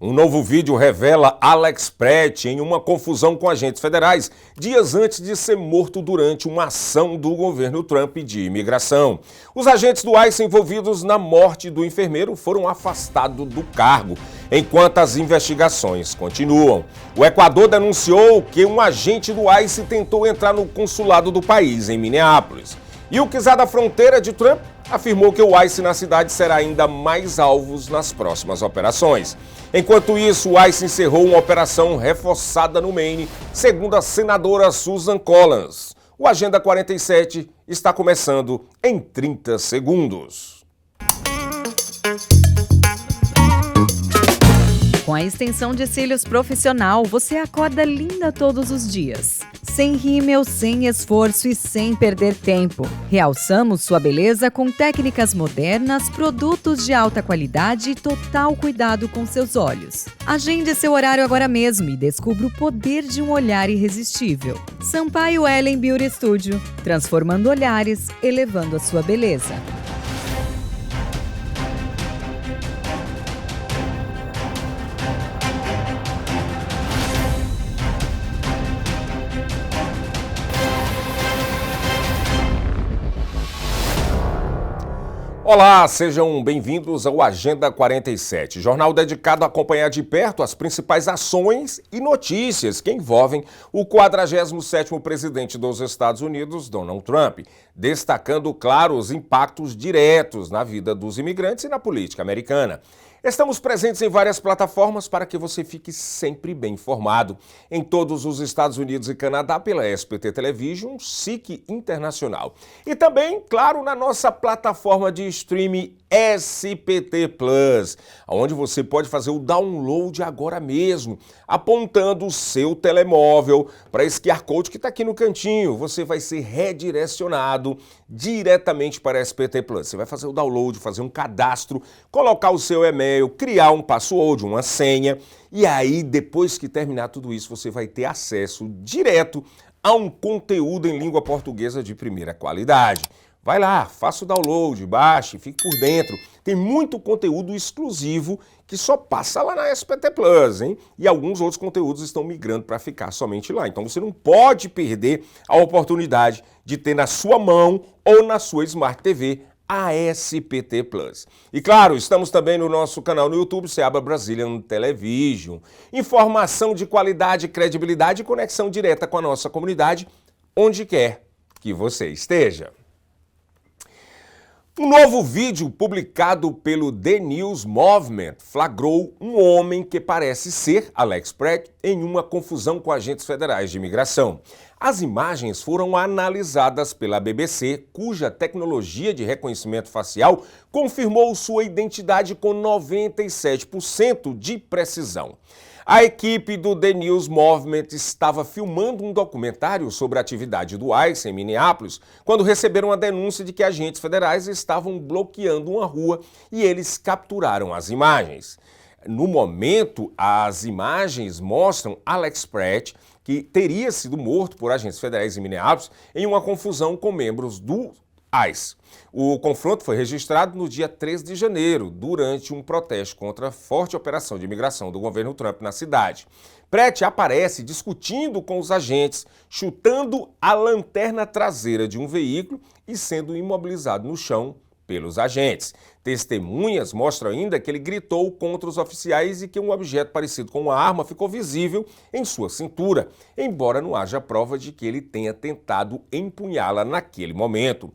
Um novo vídeo revela Alex Pretti em uma confusão com agentes federais, dias antes de ser morto durante uma ação do governo Trump de imigração. Os agentes do ICE envolvidos na morte do enfermeiro foram afastados do cargo, enquanto as investigações continuam. O Equador denunciou que um agente do ICE tentou entrar no consulado do país, em Minneapolis. E o czar da fronteira de Trump afirmou que o ICE na cidade será ainda mais alvos nas próximas operações. Enquanto isso, o ICE encerrou uma operação reforçada no Maine, segundo a senadora Susan Collins. O Agenda 47 está começando em 30 segundos. Com a extensão de cílios profissional, você acorda linda todos os dias. Sem rímel, sem esforço e sem perder tempo. Realçamos sua beleza com técnicas modernas, produtos de alta qualidade e total cuidado com seus olhos. Agende seu horário agora mesmo e descubra o poder de um olhar irresistível. Sampaio Ellen Beauty Studio, transformando olhares, elevando a sua beleza. Olá, sejam bem-vindos ao Agenda 47, jornal dedicado a acompanhar de perto as principais ações e notícias que envolvem o 47º presidente dos Estados Unidos, Donald Trump, destacando, claro, os impactos diretos na vida dos imigrantes e na política americana. Estamos presentes em várias plataformas para que você fique sempre bem informado. Em todos os Estados Unidos e Canadá pela SBT Television, SIC Internacional. E também, claro, na nossa plataforma de streaming SPT Plus, onde você pode fazer o download agora mesmo, apontando o seu telemóvel para esse QR Code que está aqui no cantinho. Você vai ser redirecionado diretamente para a SPT Plus. Você vai fazer o download, fazer um cadastro, colocar o seu e-mail, criar um password, uma senha, e aí depois que terminar tudo isso, você vai ter acesso direto a um conteúdo em língua portuguesa de primeira qualidade. Vai lá, faça o download, baixe, fique por dentro. Tem muito conteúdo exclusivo que só passa lá na SPT Plus, hein? E alguns outros conteúdos estão migrando para ficar somente lá. Então você não pode perder a oportunidade de ter na sua mão ou na sua Smart TV a SPT Plus. E claro, estamos também no nosso canal no YouTube, Seaba Brazilian Television. Informação de qualidade, credibilidade e conexão direta com a nossa comunidade, onde quer que você esteja. Um novo vídeo publicado pelo The News Movement flagrou um homem que parece ser Alex Pretti em uma confusão com agentes federais de imigração. As imagens foram analisadas pela BBC, cuja tecnologia de reconhecimento facial confirmou sua identidade com 97% de precisão. A equipe do The News Movement estava filmando um documentário sobre a atividade do ICE em Minneapolis quando receberam a denúncia de que agentes federais estavam bloqueando uma rua e eles capturaram as imagens. No momento, as imagens mostram Alex Pretti, que teria sido morto por agentes federais em Minneapolis em uma confusão com membros do ICE. O confronto foi registrado no dia 3 de janeiro, durante um protesto contra a forte operação de imigração do governo Trump na cidade. Pretti aparece discutindo com os agentes, chutando a lanterna traseira de um veículo e sendo imobilizado no chão pelos agentes. Testemunhas mostram ainda que ele gritou contra os oficiais e que um objeto parecido com uma arma ficou visível em sua cintura, embora não haja prova de que ele tenha tentado empunhá-la naquele momento.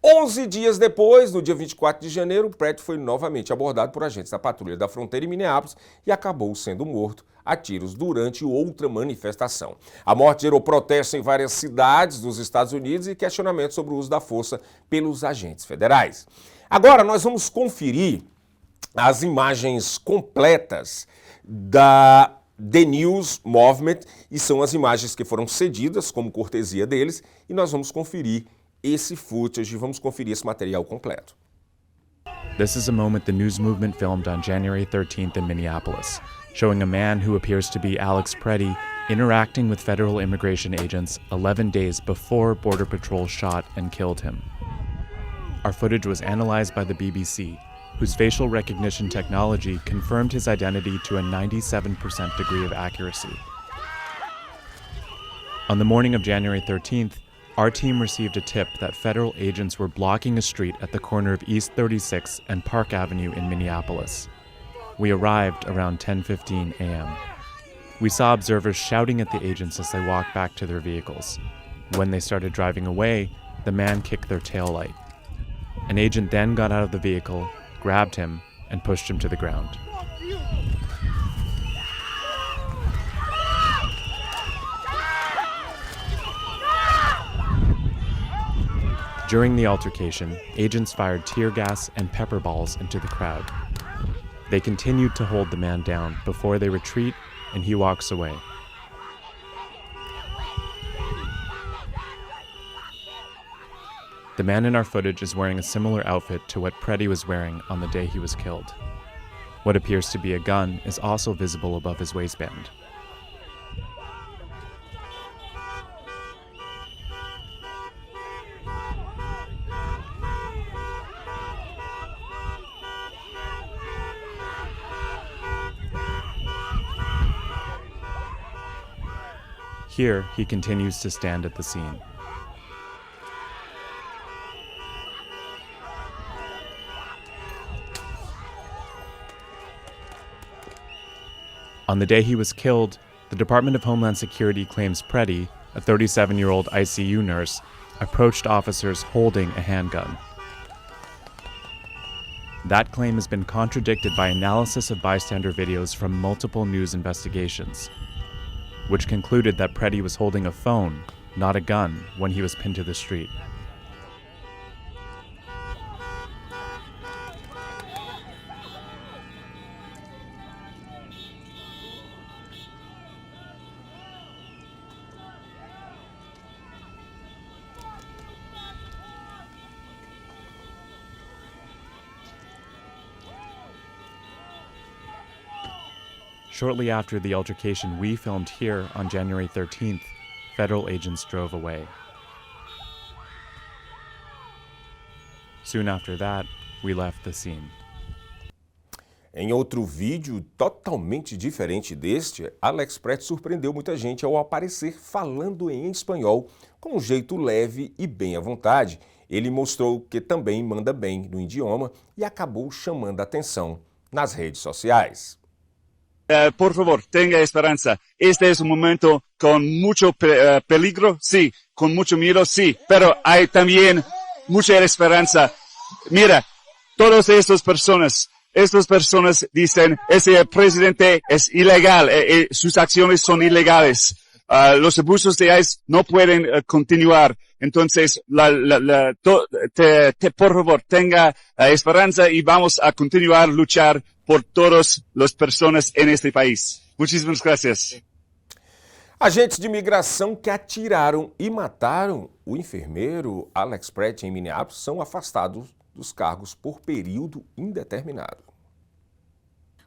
11 dias depois, no dia 24 de janeiro, Pretti foi novamente abordado por agentes da Patrulha da Fronteira em Minneapolis e acabou sendo morto a tiros durante outra manifestação. A morte gerou protestos em várias cidades dos Estados Unidos e questionamentos sobre o uso da força pelos agentes federais. Agora nós vamos conferir as imagens completas da The News Movement e são as imagens que foram cedidas como cortesia deles e nós vamos conferir esse footage, vamos conferir esse material completo. This is a moment the news movement filmed on January 13th in Minneapolis, showing a man who appears to be Alex Pretti interacting with federal immigration agents 11 days before Border Patrol shot and killed him. Our footage was analyzed by the BBC, whose facial recognition technology confirmed his identity to a 97% degree of accuracy. On the morning of January 13th, our team received a tip that federal agents were blocking a street at the corner of East 36 and Park Avenue in Minneapolis. We arrived around 10:15 a.m. We saw observers shouting at the agents as they walked back to their vehicles. When they started driving away, the man kicked their taillight. An agent then got out of the vehicle, grabbed him, and pushed him to the ground. During the altercation, agents fired tear gas and pepper balls into the crowd. They continued to hold the man down before they retreat and he walks away. The man in our footage is wearing a similar outfit to what Preddy was wearing on the day he was killed. What appears to be a gun is also visible above his waistband. Here, he continues to stand at the scene. On the day he was killed, the Department of Homeland Security claims Preddy, a 37-year-old ICU nurse, approached officers holding a handgun. That claim has been contradicted by analysis of bystander videos from multiple news investigations, which concluded that Preddy was holding a phone, not a gun, when he was pinned to the street. Shortly after the altercation we filmed here on January 13th, federal agents drove away. Soon after that, we left the scene. Em outro vídeo totalmente diferente deste, Alex Pretty surpreendeu muita gente ao aparecer falando em espanhol com um jeito leve e bem à vontade. Ele mostrou que também manda bem no idioma e acabou chamando a atenção nas redes sociais. Por favor, tenga esperanza. Este es un momento con mucho peligro, sí, con mucho miedo, sí, pero hay también mucha esperanza. Mira, todas estas personas dicen, ese presidente es ilegal, sus acciones son ilegales. Los abusos de ICE no pueden continuar. Entonces, por favor, tenga esperanza y vamos a continuar a luchar por todas las personas en este país. Muchísimas gracias. Agentes de imigração que atiraram e mataram o enfermeiro Alex Pretty em Minneapolis são afastados dos cargos por período indeterminado.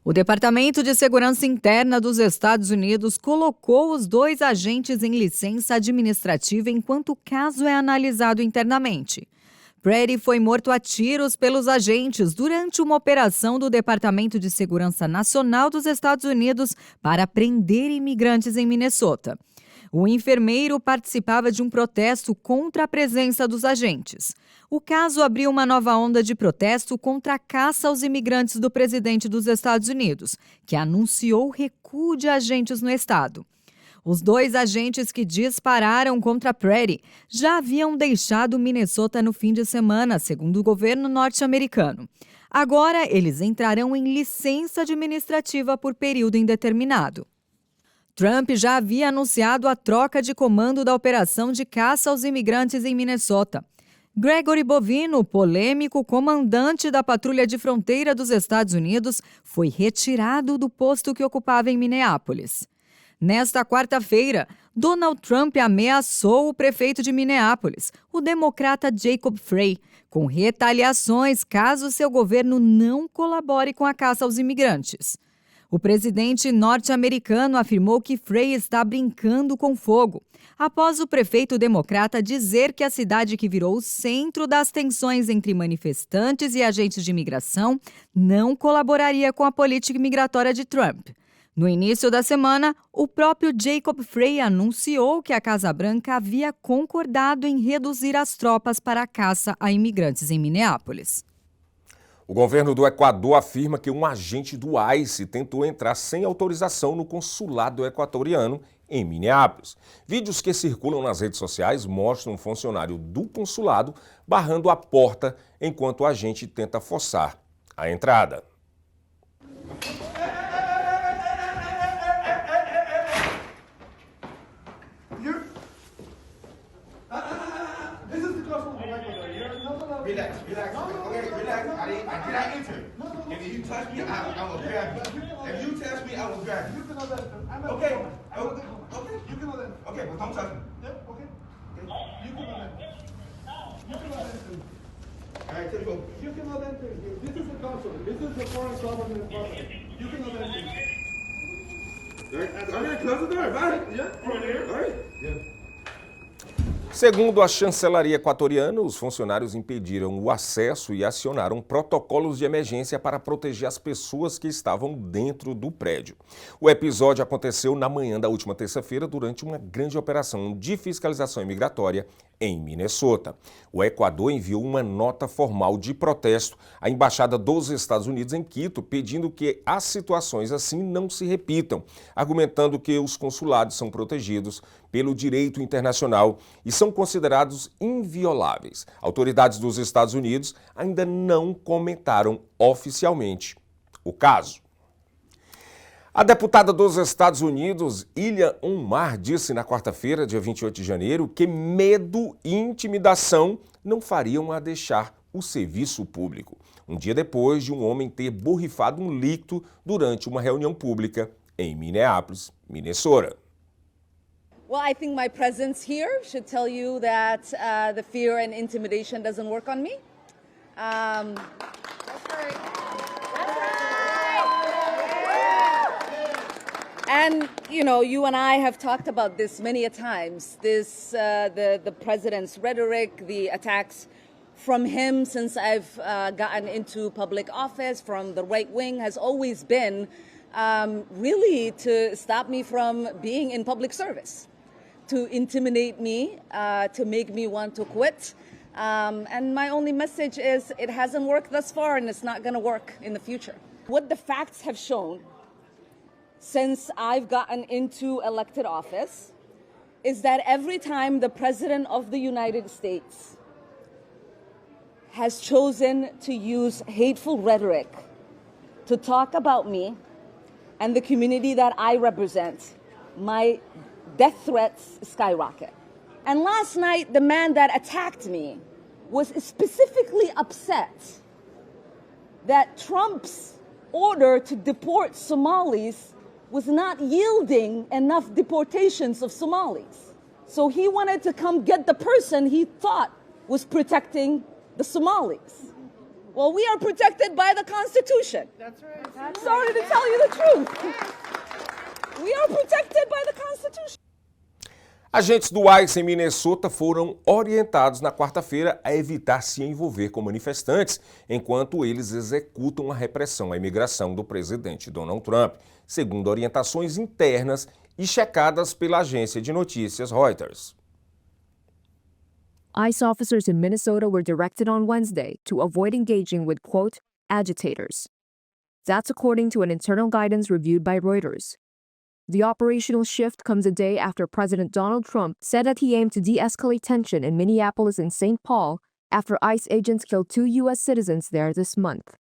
O Departamento de Segurança Interna dos Estados Unidos colocou os 2 agentes em licença administrativa enquanto o caso é analisado internamente. Pretty foi morto a tiros pelos agentes durante uma operação do Departamento de Segurança Nacional dos Estados Unidos para prender imigrantes em Minnesota. O enfermeiro participava de um protesto contra a presença dos agentes. O caso abriu uma nova onda de protesto contra a caça aos imigrantes do presidente dos Estados Unidos, que anunciou o recuo de agentes no estado. Os 2 agentes que dispararam contra Pretty já haviam deixado Minnesota no fim de semana, segundo o governo norte-americano. Agora, eles entrarão em licença administrativa por período indeterminado. Trump já havia anunciado a troca de comando da operação de caça aos imigrantes em Minnesota. Gregory Bovino, polêmico comandante da Patrulha de Fronteira dos Estados Unidos, foi retirado do posto que ocupava em Minneapolis. Nesta quarta-feira, Donald Trump ameaçou o prefeito de Minneapolis, o democrata Jacob Frey, com retaliações caso seu governo não colabore com a caça aos imigrantes. O presidente norte-americano afirmou que Frey está brincando com fogo, após o prefeito democrata dizer que a cidade que virou o centro das tensões entre manifestantes e agentes de imigração não colaboraria com a política migratória de Trump. No início da semana, o próprio Jacob Frey anunciou que a Casa Branca havia concordado em reduzir as tropas para a caça a imigrantes em Minneapolis. O governo do Equador afirma que um agente do ICE tentou entrar sem autorização no consulado equatoriano em Minneapolis. Vídeos que circulam nas redes sociais mostram um funcionário do consulado barrando a porta enquanto o agente tenta forçar a entrada. Relax. Okay, relax. I did not enter. If you touch me, I will grab you. If you touch me, I will grab you. Okay. You can let him. Okay, but don't touch me. Yeah, okay. You can let him. All right, take go. You can let him. This is the consulate. This is the foreign government property. You can let him. All right, I'm gonna close the door. Right? Yeah. All right. Yeah. Segundo a chancelaria equatoriana, os funcionários impediram o acesso e acionaram protocolos de emergência para proteger as pessoas que estavam dentro do prédio. O episódio aconteceu na manhã da última terça-feira durante uma grande operação de fiscalização imigratória em Minnesota. O Equador enviou uma nota formal de protesto à Embaixada dos Estados Unidos em Quito, pedindo que as situações assim não se repitam, argumentando que os consulados são protegidos pelo direito internacional e são considerados invioláveis. Autoridades dos Estados Unidos ainda não comentaram oficialmente o caso. A deputada dos Estados Unidos, Ilhan Omar, disse na quarta-feira, dia 28 de janeiro, que medo e intimidação não fariam a deixar o serviço público. Um dia depois de um homem ter borrifado um líquido durante uma reunião pública em Minneapolis, Minnesota. Well, I think my presence here should tell you that the fear and intimidation doesn't work on me. That's right. And, you know, you and I have talked about this many a times, the president's rhetoric, the attacks from him since I've gotten into public office, from the right wing, has always been really to stop me from being in public service, to intimidate me, to make me want to quit. And my only message is it hasn't worked thus far and it's not going to work in the future. What the facts have shown since I've gotten into elected office is that every time the President of the United States has chosen to use hateful rhetoric to talk about me and the community that I represent, my death threats skyrocket. And last night, the man that attacked me was specifically upset that Trump's order to deport Somalis was not yielding enough deportations of Somalis. So he wanted to come get the person he thought was protecting the Somalis. Well, we are protected by the Constitution. That's right. Sorry to tell you the truth. We are protected by the Constitution. Agentes do ICE em Minnesota foram orientados na quarta-feira a evitar se envolver com manifestantes enquanto eles executam a repressão à imigração do presidente Donald Trump, segundo orientações internas e checadas pela agência de notícias Reuters. ICE officers in Minnesota were directed on Wednesday to avoid engaging with, quote, agitators. That's according to an internal guidance reviewed by Reuters. The operational shift comes a day after President Donald Trump said that he aimed to de-escalate tension in Minneapolis and St. Paul after ICE agents killed 2 U.S. citizens there this month.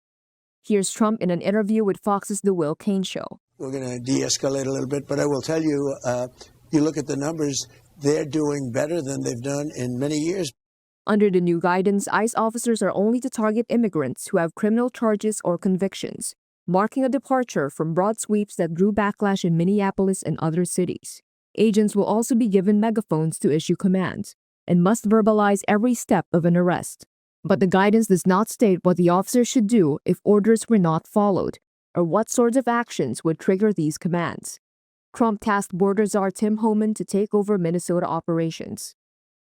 Here's Trump in an interview with Fox's The Will Cain Show. We're going to de-escalate a little bit, but I will tell you, you look at the numbers, they're doing better than they've done in many years. Under the new guidance, ICE officers are only to target immigrants who have criminal charges or convictions, marking a departure from broad sweeps that drew backlash in Minneapolis and other cities. Agents will also be given megaphones to issue commands and must verbalize every step of an arrest. But the guidance does not state what the officers should do if orders were not followed. or what sorts of actions would trigger these commands. Trump tasked border czar Tim Homan to take over Minnesota operations.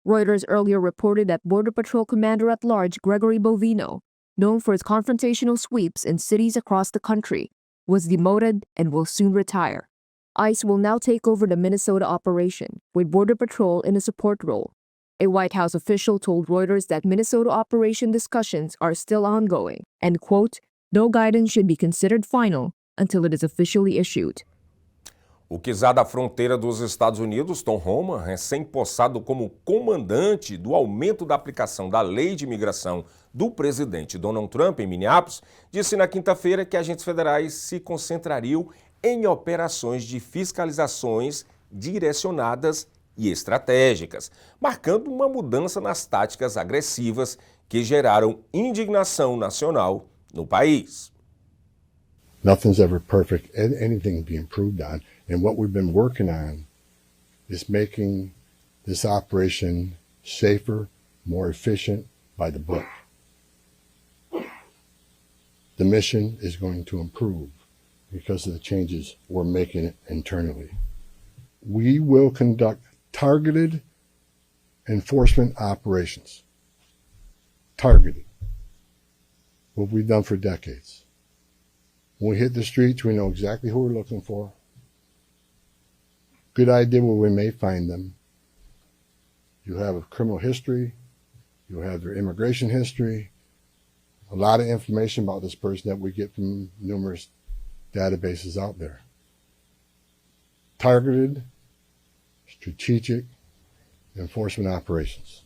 Reuters earlier reported that Border Patrol Commander-at-Large Gregory Bovino, known for his confrontational sweeps in cities across the country, was demoted and will soon retire. ICE will now take over the Minnesota operation, with Border Patrol in a support role. A White House official told Reuters that Minnesota operation discussions are still ongoing and, quote, no guidance should be considered final until it is officially issued. O czar da fronteira dos Estados Unidos, Tom Homan, recém-possado como comandante do aumento da aplicação da lei de imigração do presidente Donald Trump em Minneapolis, disse na quinta-feira que agentes federais se concentrariam em operações de fiscalizações direcionadas e estratégicas, marcando uma mudança nas táticas agressivas que geraram indignação nacional no país. Nothing's ever perfect, and anything can be improved on. And what we've been working on is making this operation safer, more efficient, by the book. The mission is going to improve because of the changes we're making internally. We will conduct targeted enforcement operations. Targeted. What we've done for decades. When we hit the streets, we know exactly who we're looking for. Good idea where we may find them. You have a criminal history. You have their immigration history. A lot of information about this person that we get from numerous databases out there. Targeted, strategic enforcement operations.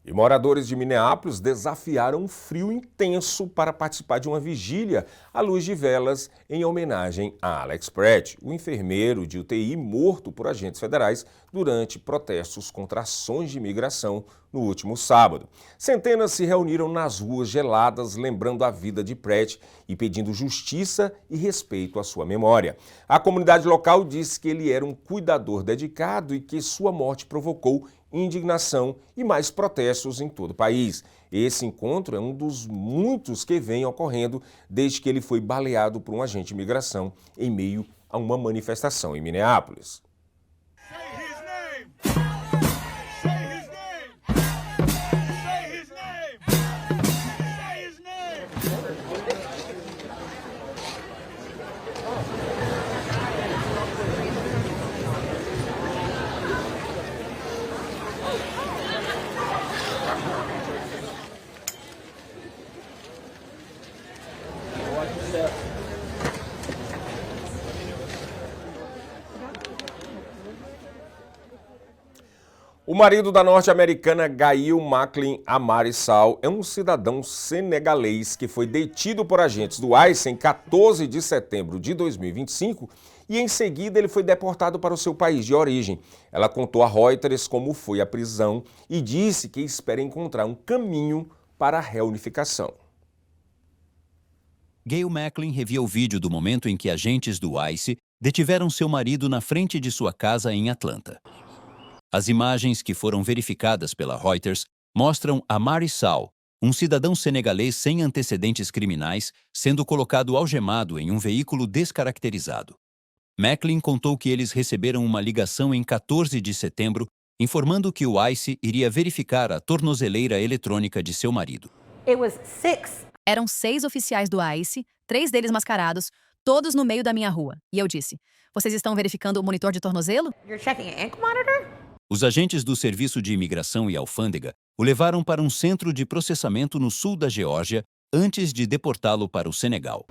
E moradores de Minneapolis desafiaram um frio intenso para participar de uma vigília à luz de velas em homenagem a Alex Pratt, o enfermeiro de UTI morto por agentes federais durante protestos contra ações de imigração no último sábado. Centenas se reuniram nas ruas geladas lembrando a vida de Pratt e pedindo justiça e respeito à sua memória. A comunidade local disse que ele era um cuidador dedicado e que sua morte provocou indignação e mais protestos em todo o país. Esse encontro é um dos muitos que vem ocorrendo desde que ele foi baleado por um agente de imigração em meio a uma manifestação em Minneapolis. O marido da norte-americana Gail Macklin Amarissal é um cidadão senegalês que foi detido por agentes do ICE em 14 de setembro de 2025 e em seguida ele foi deportado para o seu país de origem. Ela contou a Reuters como foi a prisão e disse que espera encontrar um caminho para a reunificação. Gail Macklin revia o vídeo do momento em que agentes do ICE detiveram seu marido na frente de sua casa em Atlanta. As imagens que foram verificadas pela Reuters mostram Amarissal, um cidadão senegalês sem antecedentes criminais, sendo colocado algemado em um veículo descaracterizado. Macklin contou que eles receberam uma ligação em 14 de setembro, informando que o ICE iria verificar a tornozeleira eletrônica de seu marido. Eram 6 oficiais do ICE, 3 deles mascarados, todos no meio da minha rua. E eu disse, vocês estão verificando o monitor de tornozelo? Os agentes do Serviço de Imigração e Alfândega o levaram para um centro de processamento no sul da Geórgia antes de deportá-lo para o Senegal.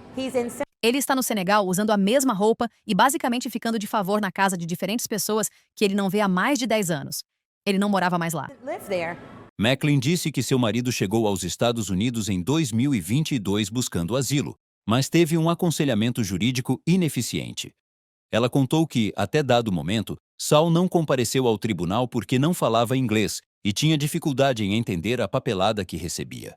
Ele está no Senegal usando a mesma roupa e basicamente ficando de favor na casa de diferentes pessoas que ele não vê há mais de 10 anos. Ele não morava mais lá. Macklin disse que seu marido chegou aos Estados Unidos em 2022 buscando asilo, mas teve um aconselhamento jurídico ineficiente. Ela contou que, até dado momento, Saul não compareceu ao tribunal porque não falava inglês e tinha dificuldade em entender a papelada que recebia.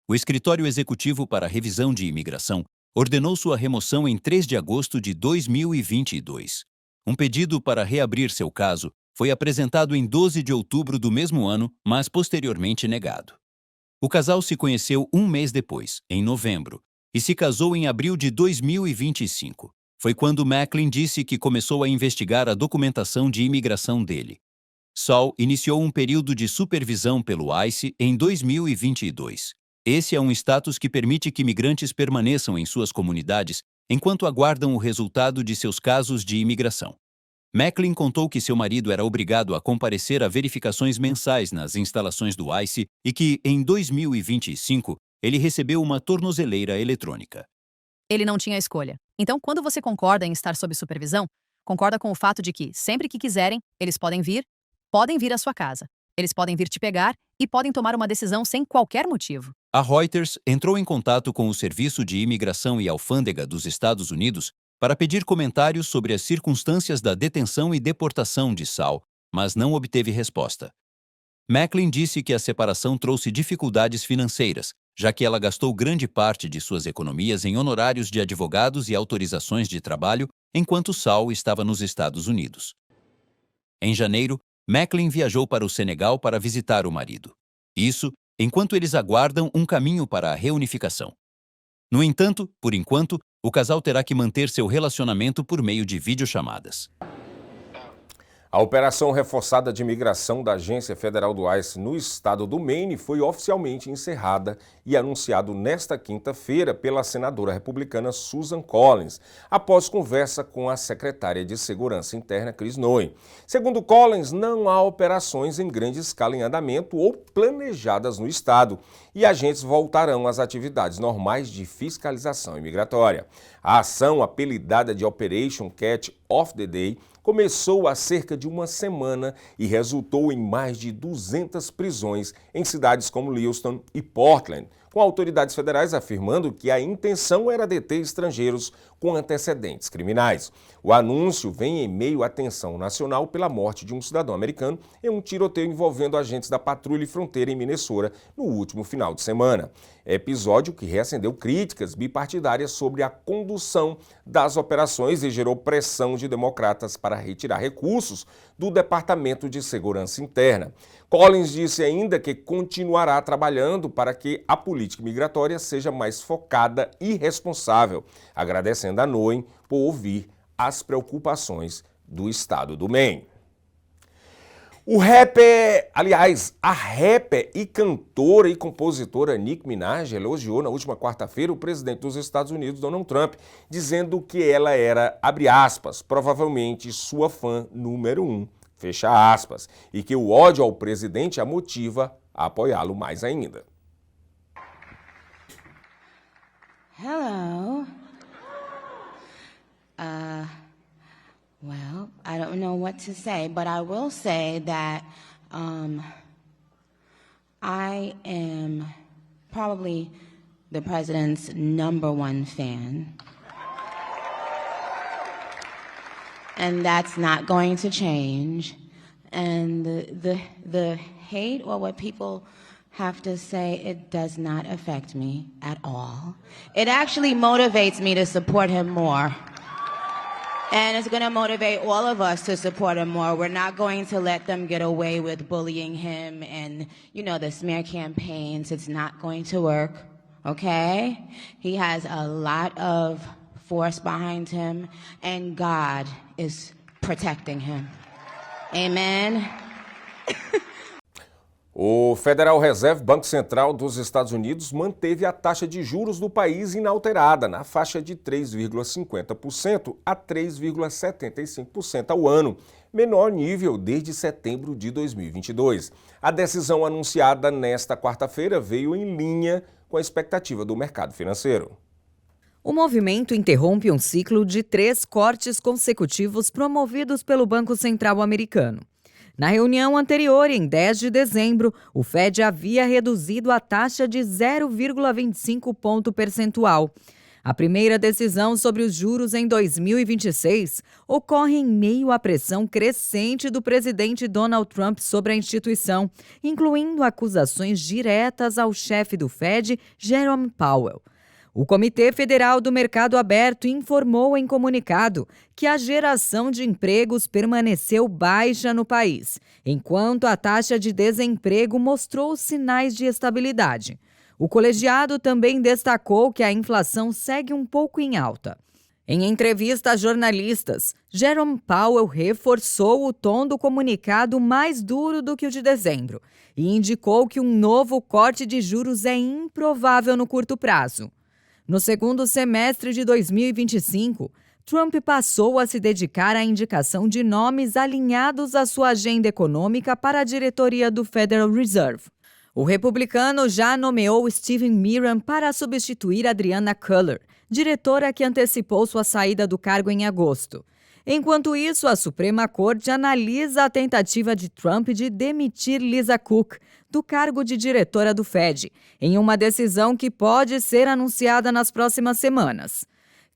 O Escritório Executivo para a Revisão de Imigração ordenou sua remoção em 3 de agosto de 2022. Um pedido para reabrir seu caso foi apresentado em 12 de outubro do mesmo ano, mas posteriormente negado. O casal se conheceu um mês depois, em novembro, e se casou em abril de 2025. Foi quando Macklin disse que começou a investigar a documentação de imigração dele. Saul iniciou um período de supervisão pelo ICE em 2022. Esse é um status que permite que imigrantes permaneçam em suas comunidades enquanto aguardam o resultado de seus casos de imigração. Macklin contou que seu marido era obrigado a comparecer a verificações mensais nas instalações do ICE e que, em 2025, ele recebeu uma tornozeleira eletrônica. Ele não tinha escolha. Então, quando você concorda em estar sob supervisão, concorda com o fato de que, sempre que quiserem, eles podem vir à sua casa. Eles podem vir te pegar e podem tomar uma decisão sem qualquer motivo. A Reuters entrou em contato com o Serviço de Imigração e Alfândega dos Estados Unidos para pedir comentários sobre as circunstâncias da detenção e deportação de Saul, mas não obteve resposta. Macklin disse que a separação trouxe dificuldades financeiras, já que ela gastou grande parte de suas economias em honorários de advogados e autorizações de trabalho enquanto Saul estava nos Estados Unidos. Em janeiro, Macklin viajou para o Senegal para visitar o marido. Isso enquanto eles aguardam um caminho para a reunificação. No entanto, por enquanto, o casal terá que manter seu relacionamento por meio de videochamadas. A operação reforçada de imigração da Agência Federal do ICE no estado do Maine foi oficialmente encerrada e anunciado nesta quinta-feira pela senadora republicana Susan Collins, após conversa com a secretária de Segurança Interna, Chris Noem. Segundo Collins, não há operações em grande escala em andamento ou planejadas no estado e agentes voltarão às atividades normais de fiscalização imigratória. A ação, apelidada de Operation Catch of the Day, começou há cerca de uma semana e resultou em mais de 200 prisões em cidades como Lewiston e Portland, com autoridades federais afirmando que a intenção era deter estrangeiros com antecedentes criminais. O anúncio vem em meio à tensão nacional pela morte de um cidadão americano em um tiroteio envolvendo agentes da Patrulha e Fronteira em Minnesota no último final de semana. Episódio que reacendeu críticas bipartidárias sobre a condução das operações e gerou pressão de democratas para retirar recursos do Departamento de Segurança Interna. Collins disse ainda que continuará trabalhando para que a política migratória seja mais focada e responsável, agradecendo a Noem por ouvir as preocupações do estado do Maine. A rapper e cantora e compositora Nicki Minaj elogiou na última quarta-feira o presidente dos Estados Unidos, Donald Trump, dizendo que ela era, abre aspas, provavelmente sua fã número 1, fecha aspas, e que o ódio ao presidente a motiva a apoiá-lo mais ainda. Hello. Well, I don't know what to say, but I will say that I am probably the president's #1 fan. And that's not going to change. And the hate or what people have to say, it does not affect me at all. It actually motivates me to support him more. And it's going to motivate all of us to support him more. We're not going to let them get away with bullying him and, the smear campaigns. It's not going to work, okay? He has a lot of force behind him, and God is protecting him. Amen? O Federal Reserve, Banco Central dos Estados Unidos, manteve a taxa de juros do país inalterada, na faixa de 3,50% a 3,75% ao ano, menor nível desde setembro de 2022. A decisão anunciada nesta quarta-feira veio em linha com a expectativa do mercado financeiro. O movimento interrompe um ciclo de 3 cortes consecutivos promovidos pelo Banco Central americano. Na reunião anterior, em 10 de dezembro, o Fed havia reduzido a taxa de 0,25 ponto percentual. A primeira decisão sobre os juros em 2026 ocorre em meio à pressão crescente do presidente Donald Trump sobre a instituição, incluindo acusações diretas ao chefe do Fed, Jerome Powell. O Comitê Federal do Mercado Aberto informou em comunicado que a geração de empregos permaneceu baixa no país, enquanto a taxa de desemprego mostrou sinais de estabilidade. O colegiado também destacou que a inflação segue um pouco em alta. Em entrevista a jornalistas, Jerome Powell reforçou o tom do comunicado mais duro do que o de dezembro e indicou que um novo corte de juros é improvável no curto prazo. No segundo semestre de 2025, Trump passou a se dedicar à indicação de nomes alinhados à sua agenda econômica para a diretoria do Federal Reserve. O republicano já nomeou Stephen Miran para substituir Adriana Culler, diretora que antecipou sua saída do cargo em agosto. Enquanto isso, a Suprema Corte analisa a tentativa de Trump de demitir Lisa Cook do cargo de diretora do Fed, em uma decisão que pode ser anunciada nas próximas semanas.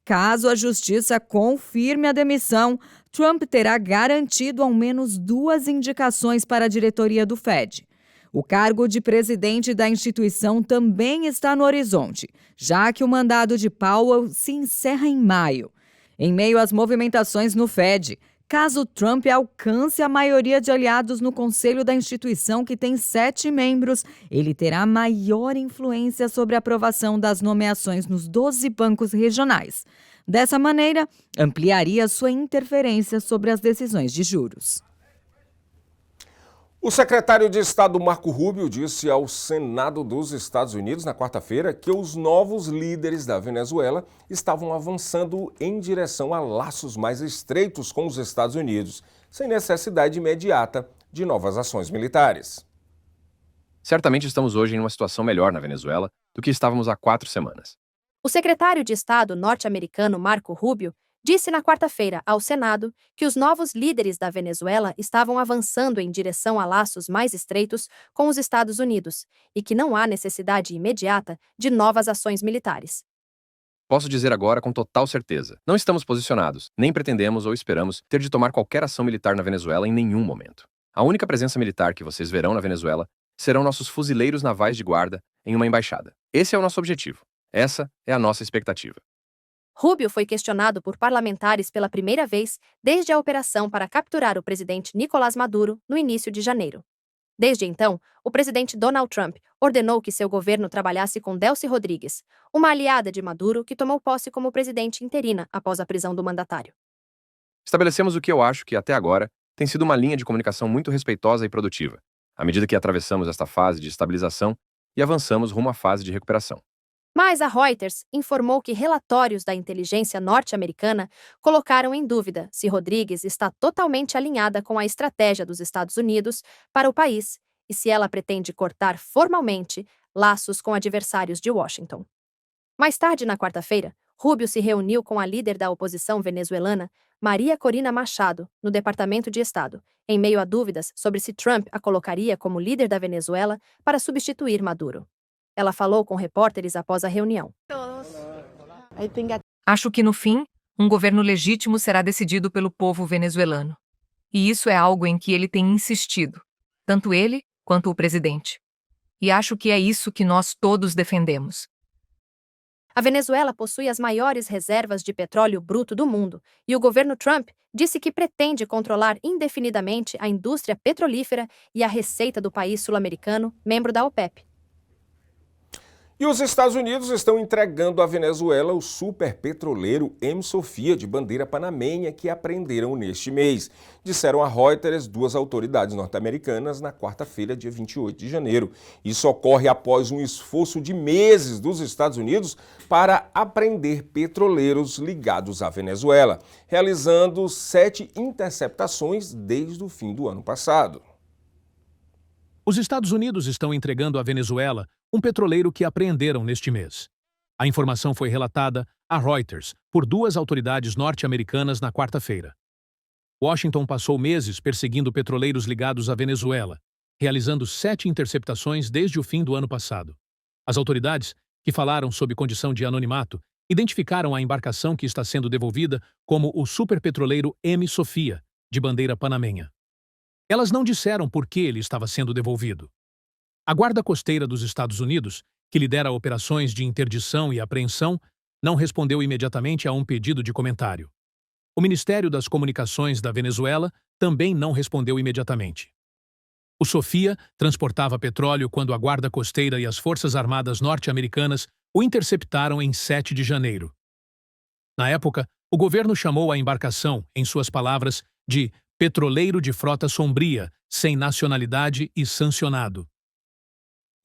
Caso a justiça confirme a demissão, Trump terá garantido ao menos 2 indicações para a diretoria do Fed. O cargo de presidente da instituição também está no horizonte, já que o mandado de Powell se encerra em maio. Em meio às movimentações no Fed, caso Trump alcance a maioria de aliados no conselho da instituição, que tem 7 membros, ele terá maior influência sobre a aprovação das nomeações nos 12 bancos regionais. Dessa maneira, ampliaria sua interferência sobre as decisões de juros. O secretário de Estado Marco Rubio disse ao Senado dos Estados Unidos na quarta-feira que os novos líderes da Venezuela estavam avançando em direção a laços mais estreitos com os Estados Unidos, sem necessidade imediata de novas ações militares. Certamente estamos hoje em uma situação melhor na Venezuela do que estávamos há 4 semanas. O secretário de Estado norte-americano Marco Rubio disse na quarta-feira ao Senado que os novos líderes da Venezuela estavam avançando em direção a laços mais estreitos com os Estados Unidos e que não há necessidade imediata de novas ações militares. Posso dizer agora com total certeza, não estamos posicionados, nem pretendemos ou esperamos ter de tomar qualquer ação militar na Venezuela em nenhum momento. A única presença militar que vocês verão na Venezuela serão nossos fuzileiros navais de guarda em uma embaixada. Esse é o nosso objetivo. Essa é a nossa expectativa. Rubio foi questionado por parlamentares pela primeira vez desde a operação para capturar o presidente Nicolás Maduro no início de janeiro. Desde então, o presidente Donald Trump ordenou que seu governo trabalhasse com Delcy Rodrigues, uma aliada de Maduro que tomou posse como presidente interina após a prisão do mandatário. Estabelecemos o que eu acho que, até agora, tem sido uma linha de comunicação muito respeitosa e produtiva, à medida que atravessamos esta fase de estabilização e avançamos rumo à fase de recuperação. Mas a Reuters informou que relatórios da inteligência norte-americana colocaram em dúvida se Rodrigues está totalmente alinhada com a estratégia dos Estados Unidos para o país e se ela pretende cortar formalmente laços com adversários de Washington. Mais tarde, na quarta-feira, Rubio se reuniu com a líder da oposição venezuelana, Maria Corina Machado, no Departamento de Estado, em meio a dúvidas sobre se Trump a colocaria como líder da Venezuela para substituir Maduro. Ela falou com repórteres após a reunião. Acho que, no fim, um governo legítimo será decidido pelo povo venezuelano. E isso é algo em que ele tem insistido, tanto ele quanto o presidente. E acho que é isso que nós todos defendemos. A Venezuela possui as maiores reservas de petróleo bruto do mundo, e o governo Trump disse que pretende controlar indefinidamente a indústria petrolífera e a receita do país sul-americano, membro da OPEP. E os Estados Unidos estão entregando à Venezuela o superpetroleiro M. Sofia, de bandeira panamenha, que apreenderam neste mês, disseram a Reuters 2 autoridades norte-americanas na quarta-feira, dia 28 de janeiro. Isso ocorre após um esforço de meses dos Estados Unidos para apreender petroleiros ligados à Venezuela, realizando 7 interceptações desde o fim do ano passado. Os Estados Unidos estão entregando à Venezuela um petroleiro que apreenderam neste mês. A informação foi relatada à Reuters por 2 autoridades norte-americanas na quarta-feira. Washington passou meses perseguindo petroleiros ligados à Venezuela, realizando 7 interceptações desde o fim do ano passado. As autoridades, que falaram sob condição de anonimato, identificaram a embarcação que está sendo devolvida como o superpetroleiro M. Sofia, de bandeira panamenha. Elas não disseram por que ele estava sendo devolvido. A Guarda Costeira dos Estados Unidos, que lidera operações de interdição e apreensão, não respondeu imediatamente a um pedido de comentário. O Ministério das Comunicações da Venezuela também não respondeu imediatamente. O Sofia transportava petróleo quando a Guarda Costeira e as Forças Armadas norte-americanas o interceptaram em 7 de janeiro. Na época, o governo chamou a embarcação, em suas palavras, de petroleiro de frota sombria, sem nacionalidade e sancionado.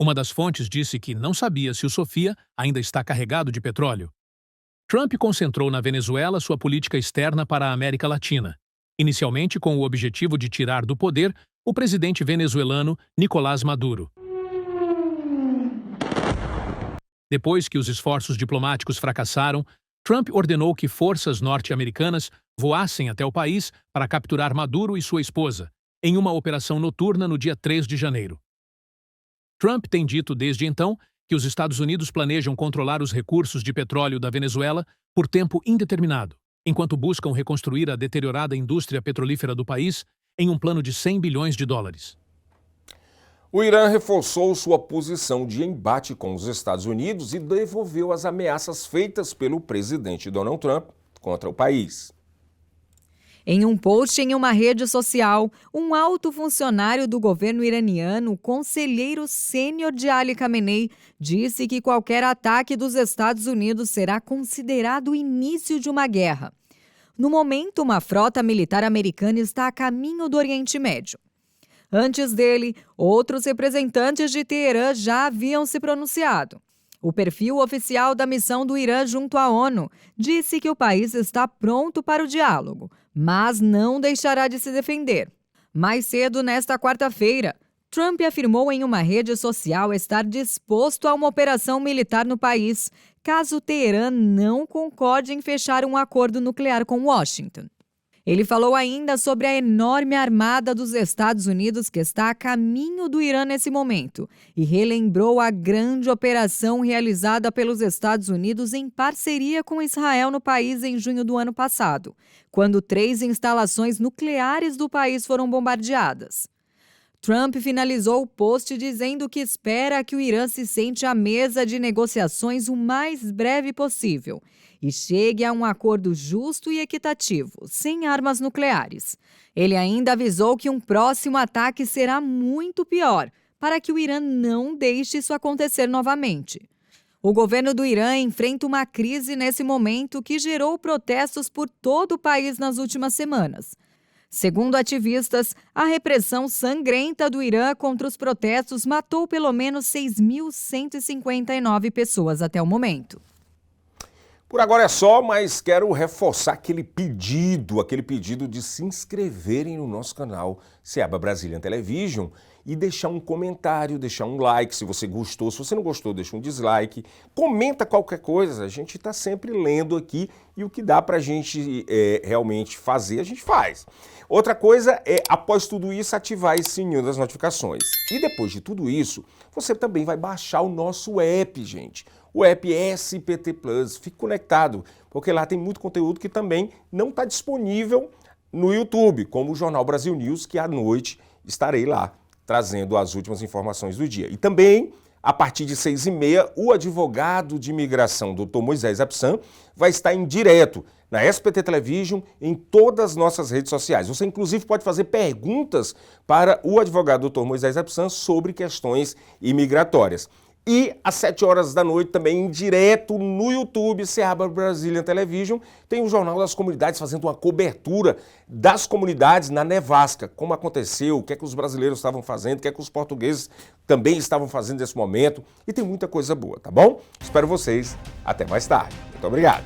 Uma das fontes disse que não sabia se o Sofia ainda está carregado de petróleo. Trump concentrou na Venezuela sua política externa para a América Latina, inicialmente com o objetivo de tirar do poder o presidente venezuelano Nicolás Maduro. Depois que os esforços diplomáticos fracassaram, Trump ordenou que forças norte-americanas voassem até o país para capturar Maduro e sua esposa, em uma operação noturna no dia 3 de janeiro. Trump tem dito desde então que os Estados Unidos planejam controlar os recursos de petróleo da Venezuela por tempo indeterminado, enquanto buscam reconstruir a deteriorada indústria petrolífera do país em um plano de 100 bilhões de dólares. O Irã reforçou sua posição de embate com os Estados Unidos e devolveu as ameaças feitas pelo presidente Donald Trump contra o país. Em um post em uma rede social, um alto funcionário do governo iraniano, o conselheiro sênior de Ali Khamenei, disse que qualquer ataque dos Estados Unidos será considerado o início de uma guerra. No momento, uma frota militar americana está a caminho do Oriente Médio. Antes dele, outros representantes de Teherã já haviam se pronunciado. O perfil oficial da missão do Irã junto à ONU disse que o país está pronto para o diálogo, mas não deixará de se defender. Mais cedo, nesta quarta-feira, Trump afirmou em uma rede social estar disposto a uma operação militar no país, caso Teherã não concorde em fechar um acordo nuclear com Washington. Ele falou ainda sobre a enorme armada dos Estados Unidos que está a caminho do Irã nesse momento e relembrou a grande operação realizada pelos Estados Unidos em parceria com Israel no país em junho do ano passado, quando 3 instalações nucleares do país foram bombardeadas. Trump finalizou o post dizendo que espera que o Irã se sente à mesa de negociações o mais breve possível e chegue a um acordo justo e equitativo, sem armas nucleares. Ele ainda avisou que um próximo ataque será muito pior, para que o Irã não deixe isso acontecer novamente. O governo do Irã enfrenta uma crise nesse momento que gerou protestos por todo o país nas últimas semanas. Segundo ativistas, a repressão sangrenta do Irã contra os protestos matou pelo menos 6.159 pessoas até o momento. Por agora é só, mas quero reforçar aquele pedido de se inscreverem no nosso canal Seaba Brazilian Television e deixar um comentário, deixar um like se você gostou. Se você não gostou, deixa um dislike. Comenta qualquer coisa, a gente está sempre lendo aqui e o que dá para a gente realmente fazer, a gente faz. Outra coisa é, após tudo isso, ativar esse sininho das notificações. E depois de tudo isso, você também vai baixar o nosso app, gente. O app SPT Plus, fique conectado, porque lá tem muito conteúdo que também não está disponível no YouTube, como o Jornal Brasil News, que à noite estarei lá trazendo as últimas informações do dia. E também, a partir de 6h30, o advogado de imigração, Dr. Moisés Absan, vai estar em direto na SPT Television, em todas as nossas redes sociais. Você, inclusive, pode fazer perguntas para o advogado Dr. Moisés Absan sobre questões imigratórias. E às 7 horas da noite, também em direto no YouTube, Seaba Brazilian Television, tem o Jornal das Comunidades fazendo uma cobertura das comunidades na nevasca. Como aconteceu, o que é que os brasileiros estavam fazendo, o que é que os portugueses também estavam fazendo nesse momento. E tem muita coisa boa, tá bom? Espero vocês. Até mais tarde. Muito obrigado.